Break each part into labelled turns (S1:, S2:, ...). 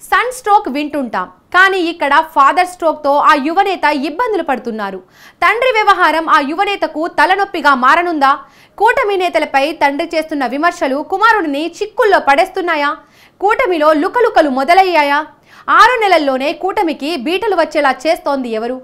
S1: Sun stroke వింటుంటాం కానీ ఇక్కడ ఫాదర్ స్ట్రోక్ తో ఆ యువనేత ఇబ్బందులు పడుతున్నారు. తండ్రి వ్యవహారం ఆ యువనేతకు తలనొప్పిగా మారనుందా? కూటమి నేతలపై తండ్రి చేస్తున్న విమర్శలు కుమారుడిని చిక్కుల్లో పడేస్తున్నాయా? కూటమిలో లుకలుకలు మొదలయ్యాయా? 6 నెలల్లోనే కూటమికి బీటలు వచ్చేలా చేస్తోంది ఎవరు?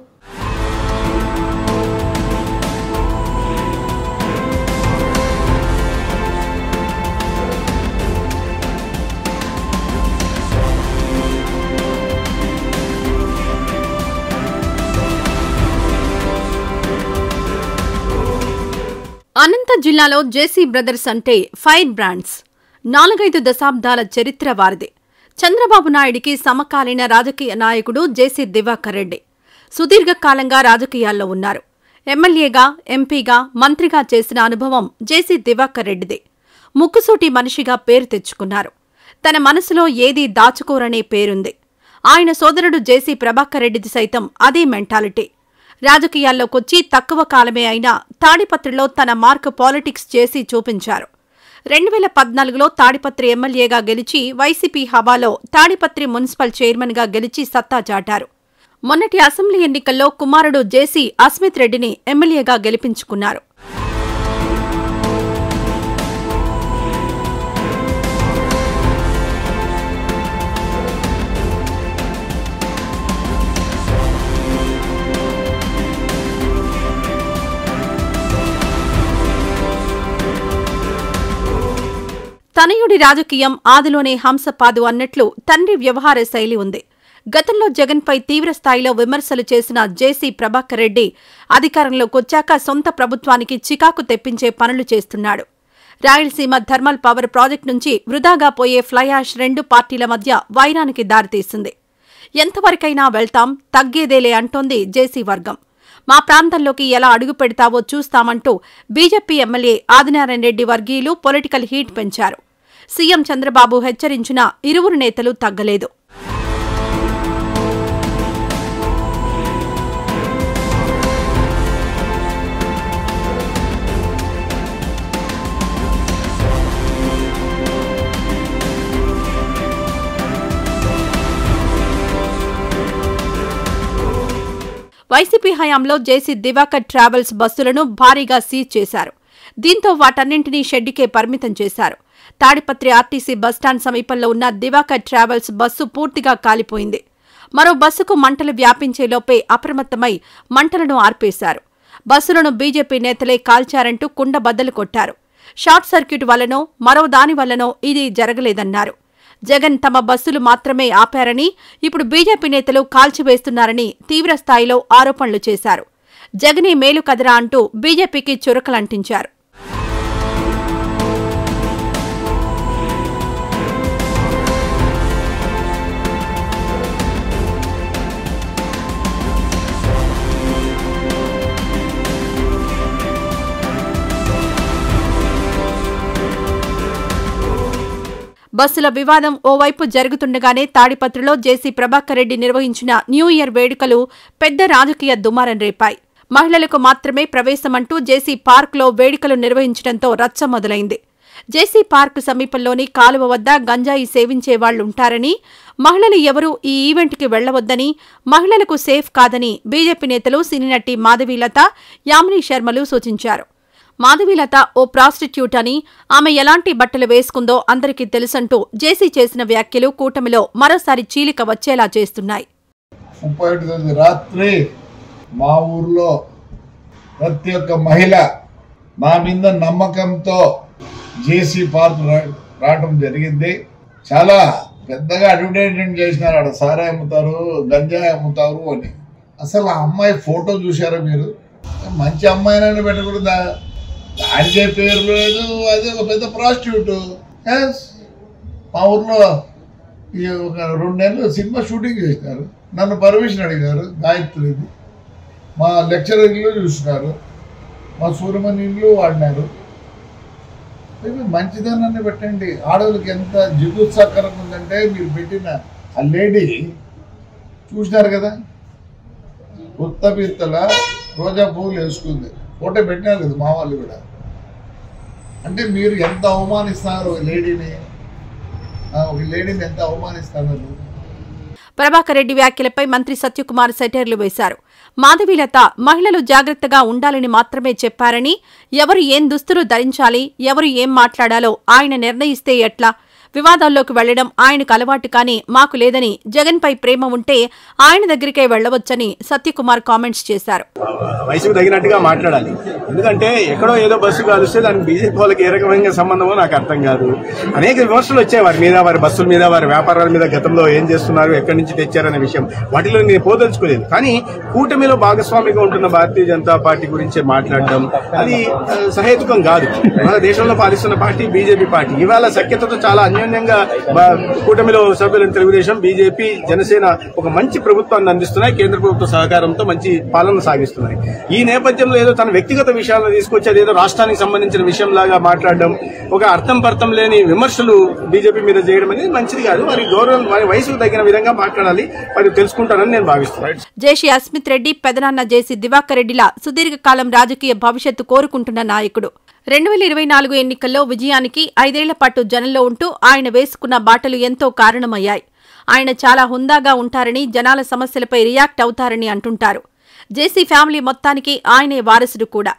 S2: అనంత జిల్లాలో జేసీ బ్రదర్స్ అంటే ఫైర్ బ్రాండ్స్. 4-5 దశాబ్దాల చరిత్ర వారిది. చంద్రబాబు నాయుడికి సమకాలీన రాజకీయ నాయకుడు జేసీ దివాకర్ రెడ్డి. సుదీర్ఘకాలంగా రాజకీయాల్లో ఉన్నారు. ఎమ్మెల్యేగా, ఎంపీగా, మంత్రిగా చేసిన అనుభవం జేసీ దివాకర్ రెడ్డిదే. ముక్కుసూటి మనిషిగా పేరు తెచ్చుకున్నారు. తన మనసులో ఏదీ దాచుకోరనే పేరుంది. ఆయన సోదరుడు జేసీ ప్రభాకర్ రెడ్డిది సైతం అదే మెంటాలిటీ. రాజకీయాల్లోకొచ్చి తక్కువ కాలమే అయినా తాడిపత్రిలో తన మార్క్ పాలిటిక్స్ చేసి చూపించారు. 2014లో తాడిపత్రి ఎమ్మెల్యేగా గెలిచి వైసీపీ హవాలో తాడిపత్రి మున్సిపల్ చైర్మన్గా గెలిచి సత్తా చాటారు. మొన్నటి అసెంబ్లీ ఎన్నికల్లో కుమారుడు జేసీ అస్మిత్ రెడ్డిని ఎమ్మెల్యేగా గెలిపించుకున్నారు. తనయుడి రాజకీయం ఆదిలోనే హంసపాదు అన్నట్లు తండ్రి వ్యవహార శైలి ఉంది. గతంలో జగన్పై తీవ్రస్థాయిలో విమర్శలు చేసిన జేసీ ప్రభాకర్ రెడ్డి అధికారంలోకొచ్చాక సొంత ప్రభుత్వానికి చికాకు తెప్పించే పనులు చేస్తున్నాడు. రాయలసీమ థర్మల్ పవర్ ప్రాజెక్టు నుంచి వృధాగా పోయే ఫ్లై యాష్ 2 పార్టీల మధ్య వైరానికి దారితీసింది. ఎంతవరకైనా వెళ్తాం, తగ్గేదేలే అంటోంది జేసీ వర్గం. మా ప్రాంతంలోకి ఎలా అడుగు పెడతావో చూస్తామంటూ బీజేపీ ఎమ్మెల్యే ఆదినారాయణ రెడ్డి వర్గీయులు పొలిటికల్ హీట్ పెంచారు. సీఎం చంద్రబాబు హెచ్చరించినా ఇరువురు నేతలు తగ్గలేదు. వైసీపీ హయాంలో జేసీ దివాకర్ ట్రావెల్స్ బస్సులను భారీగా సీజ్ చేశారు. దీంతో వాటన్నింటినీ షెడ్డుకే పరిమితం చేశారు. తాడిపత్రి ఆర్టీసీ బస్టాండ్ సమీపంలో ఉన్న దివాకర్ ట్రావెల్స్ బస్సు పూర్తిగా కాలిపోయింది. మరో బస్సుకు మంటలు వ్యాపించేలోపే అప్రమత్తమై మంటలను ఆర్పేశారు. బస్సులను బీజేపీ నేతలే కాల్చారంటూ కుండ బద్దలు కొట్టారు. షార్ట్ సర్క్యూట్ వల్లనో మరో దాని వల్లనో ఇది జరగలేదన్నారు. జగన్ తమ బస్సులు మాత్రమే ఆపారని, ఇప్పుడు బీజేపీ నేతలు కాల్చివేస్తున్నారని తీవ్రస్థాయిలో ఆరోపణలు చేశారు. జగనే మేలు కదరా అంటూ బీజేపీకి చురకలంటించారు. బస్సుల వివాదం ఓవైపు జరుగుతుండగానే తాడిపత్రిలో జేసీ ప్రభాకర్ రెడ్డి నిర్వహించిన న్యూ ఇయర్ వేడుకలు పెద్ద రాజకీయ దుమారం రేపాయి. మహిళలకు మాత్రమే ప్రవేశమంటూ జేసీ పార్క్లో వేడుకలు నిర్వహించడంతో రచ్చ మొదలైంది. జేసీ పార్క్ సమీపంలోని కాలువ వద్ద గంజాయి సేవించేవాళ్లుంటారని, మహిళలు ఎవరూ ఈ ఈవెంట్కి వెళ్లవద్దని, మహిళలకు సేఫ్ కాదని బీజేపీ నేతలు సినీ నటి మాధవీలత, యామిని శర్మలు సూచించారు. మాధవీలత ఓ ప్రాస్టిట్యూట్ అని, ఆమె ఎలాంటి బట్టలు వేసుకుందో అందరికీ తెలుసంటూ జేసీ చేసిన వ్యాఖ్యలు కూటమిలో మరోసారి చీలిక వచ్చేలా చేస్తున్నాయి.
S3: 31 రాత్రి మా ఊర్లో ప్రతి ఒక్క మహిళ నా మీద నమ్మకంతో జేసీ పార్క్ రావడం జరిగింది. చాలా పెద్దగా అడ్వర్టైజ్మెంట్ చేసినారు. అక్కడ సారా అమ్ముతారు, గంజాయి అమ్ముతారు అని. అసలు ఆ అమ్మాయి ఫోటో చూసారా మీరు? మంచి అమ్మాయినని పెట్టకూడదా? దానికే పేరు లేదు, అది ఒక పెద్ద ప్రాస్టిట్యూట్. మా ఊర్లో ఒక 2 నెలలు సినిమా షూటింగ్ చేసినారు. నన్ను పర్మిషన్ అడిగారు. గాయత్రిది మా లెక్చరర్ ఇల్లు చూసినారు, మా సూర్యమణి ఇల్లు వాడినారు. మంచిదనాన్ని పెట్టండి. ఆడవాళ్ళకి ఎంత జిగుత్సాకరం ఉందంటే మీరు పెట్టిన ఆ లేడీ చూసినారు కదా, ఉత్తపీత్తల రోజా పువ్వులు వేసుకుంది. ఫోటో పెట్టినారు కదా మా వాళ్ళు కూడా. అంటే మీరు ఎంత అవమానిస్తున్నారు ఒక లేడీని ఎంత అవమానిస్తున్నారు.
S2: ప్రభాకర్ రెడ్డి వ్యాఖ్యలపై మంత్రి సత్యకుమార్ సెటైర్లు వేశారు. మాధవీలత మహిళలు జాగ్రత్తగా ఉండాలని మాత్రమే చెప్పారని, ఎవరు ఏం దుస్తులు ధరించాలి, ఎవరు ఏం మాట్లాడాలో ఆయన నిర్ణయిస్తే ఎట్లా? వివాదాల్లోకి వెళ్లడం ఆయనకు అలవాటు కానీ మాకు లేదని, జగన్పై ప్రేమ ఉంటే ఆయన దగ్గరికే వెళ్లవచ్చని సత్యకుమార్ కామెంట్స్ చేశారు.
S4: వయసుకు తగినట్టుగా మాట్లాడాలి. ఎందుకంటే ఎక్కడో ఏదో బస్సు కాలుస్తే దానికి బీజేపీ వాళ్ళకి ఏ రకమైన సంబంధమో నాకు అర్థం కాదు. అనేక విమర్శలు వచ్చాయి వారి మీద, వారి బస్సుల మీద, వారి వ్యాపారాల మీద, గతంలో ఏం చేస్తున్నారు, ఎక్కడి నుంచి తెచ్చారనే విషయం. వాటిలో నేను పోదలుచుకోలేదు. కానీ కూటమిలో భాగస్వామిగా ఉంటున్న భారతీయ జనతా పార్టీ గురించి మాట్లాడడం అది సహేతుకం కాదు. మన దేశంలో పాలిస్తున్న పార్టీ బీజేపీ పార్టీ. ఇవాళ సఖ్యతతో చాలా అన్యోన్యంగా కూటమిలో సభ్యులైన తెలుగుదేశం, బీజేపీ, జనసేన ఒక మంచి ప్రభుత్వాన్ని అందిస్తున్నాయి. కేంద్ర ప్రభుత్వ సహకారంతో మంచి పాలన సాగిస్తున్నాయి. ఈ నేపథ్యంలో ఏదో తన వ్యక్తిగత విషయాలను తీసుకొచ్చి అదేదో రాష్ట్రానికి సంబంధించిన విషయంలాగా మాట్లాడడం, ఒక అర్థం పర్థం లేని విమర్శలు బీజేపీ మీద చేయడం అనేది మంచిది కాదు. వారి గౌరవం, వారి వయసుకు తగిన విధంగా మాట్లాడాలి. వారు తెలుసుకుంటారని నేను భావిస్తున్నాను.
S2: జేసీ అస్మిత్ రెడ్డి పెదనాన్న జేసీ దివాకర్ రెడ్డిలా సుదీర్ఘకాలం రాజకీయ భవిష్యత్తు కోరుకుంటున్న నాయకుడు. 2024 ఎన్నికల్లో విజయానికి 5 ఏళ్ల పాటు జనంలో ఉంటూ ఆయన వేసుకున్న బాటలు ఎంతో కారణమయ్యాయి. ఆయన చాలా హుందాగా ఉంటారని, జనాల సమస్యలపై రియాక్ట్ అవుతారని అంటుంటారు. జేసీ ఫ్యామిలీ మొత్తానికి ఆయనే వారసుడు కూడా.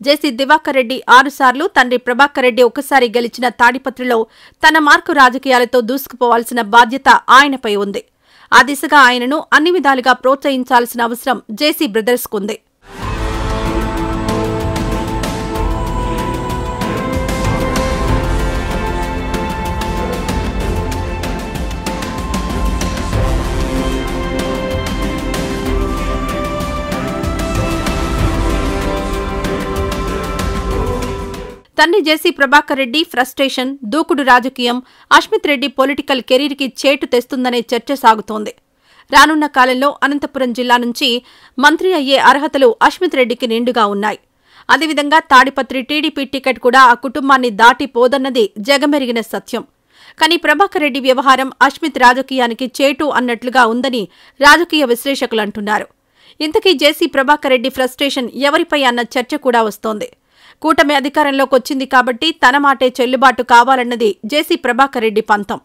S2: జేసీ దివాకర్ రెడ్డి 6 సార్లు, తండ్రి ప్రభాకర్ రెడ్డి ఒకసారి గెలిచిన తాడిపత్రిలో తన మార్కు రాజకీయాలతో దూసుకుపోవాల్సిన బాధ్యత ఆయనపై ఉంది. ఆ దిశగా ఆయనను అన్ని విధాలుగా ప్రోత్సహించాల్సిన అవసరం జేసీ బ్రదర్స్కుంది. తండ్రి జేసీ ప్రభాకర్ రెడ్డి ఫ్రస్ట్రేషన్, దూకుడు రాజకీయం అస్మిత్ రెడ్డి పొలిటికల్ కెరీర్కి చేటు తెస్తుందనే చర్చ సాగుతోంది. రానున్న కాలంలో అనంతపురం జిల్లా నుంచి మంత్రి అయ్యే అర్హతలు అస్మిత్ రెడ్డికి నిండుగా ఉన్నాయి. అదేవిధంగా తాడిపత్రి టీడీపీ టికెట్ కూడా ఆ కుటుంబాన్ని దాటిపోదన్నది జగమెరిగిన సత్యం. కానీ ప్రభాకర్ రెడ్డి వ్యవహారం అస్మిత్ రాజకీయానికి చేటు అన్నట్లుగా ఉందని రాజకీయ విశ్లేషకులు అంటున్నారు. ఇంతకీ జేసీ ప్రభాకర్ రెడ్డి ఫ్రస్ట్రేషన్ ఎవరిపై అన్న చర్చ కూడా వస్తోంది. కూటమి అధికారంలోకి వచ్చింది కాబట్టి తన మాటే చెల్లుబాటు కావాలన్నది జేసీ ప్రభాకర్ రెడ్డి పంతం.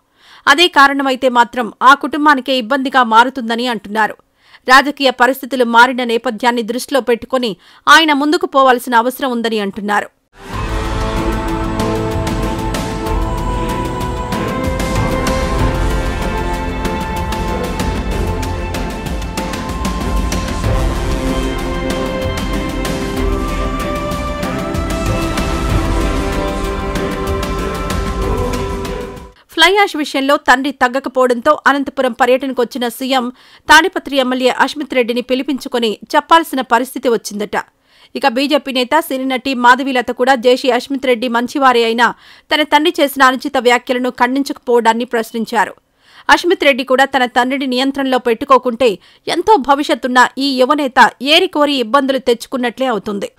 S2: అదే కారణమైతే మాత్రం ఆ కుటుంబానికే ఇబ్బందిగా మారుతుందని అంటున్నారు. రాజకీయ పరిస్థితులు మారిన నేపథ్యాన్ని దృష్టిలో పెట్టుకుని ఆయన ముందుకు పోవాల్సిన అవసరం ఉందని అంటున్నారు. ఫ్లై యాష్ విషయంలో తండ్రి తగ్గకపోవడంతో అనంతపురం పర్యటనకు వచ్చిన సీఎం తాడిపత్రి ఎమ్మెల్యే అస్మిత్ రెడ్డిని పిలిపించుకుని చెప్పాల్సిన పరిస్థితి వచ్చిందట. ఇక బీజేపీ నేత, సినీ నటి మాధవీలత కూడా జేసీ అస్మిత్ రెడ్డి మంచివారే అయినా తన తండ్రి చేసిన అనుచిత వ్యాఖ్యలను ఖండించకపోవడాన్ని ప్రశ్నించారు. అస్మిత్ రెడ్డి కూడా తన తండ్రిని నియంత్రణలో పెట్టుకోకుంటే ఎంతో భవిష్యత్తున్న ఈ యువనేత ఏరికోరి ఇబ్బందులు తెచ్చుకున్నట్లే అవుతుంది.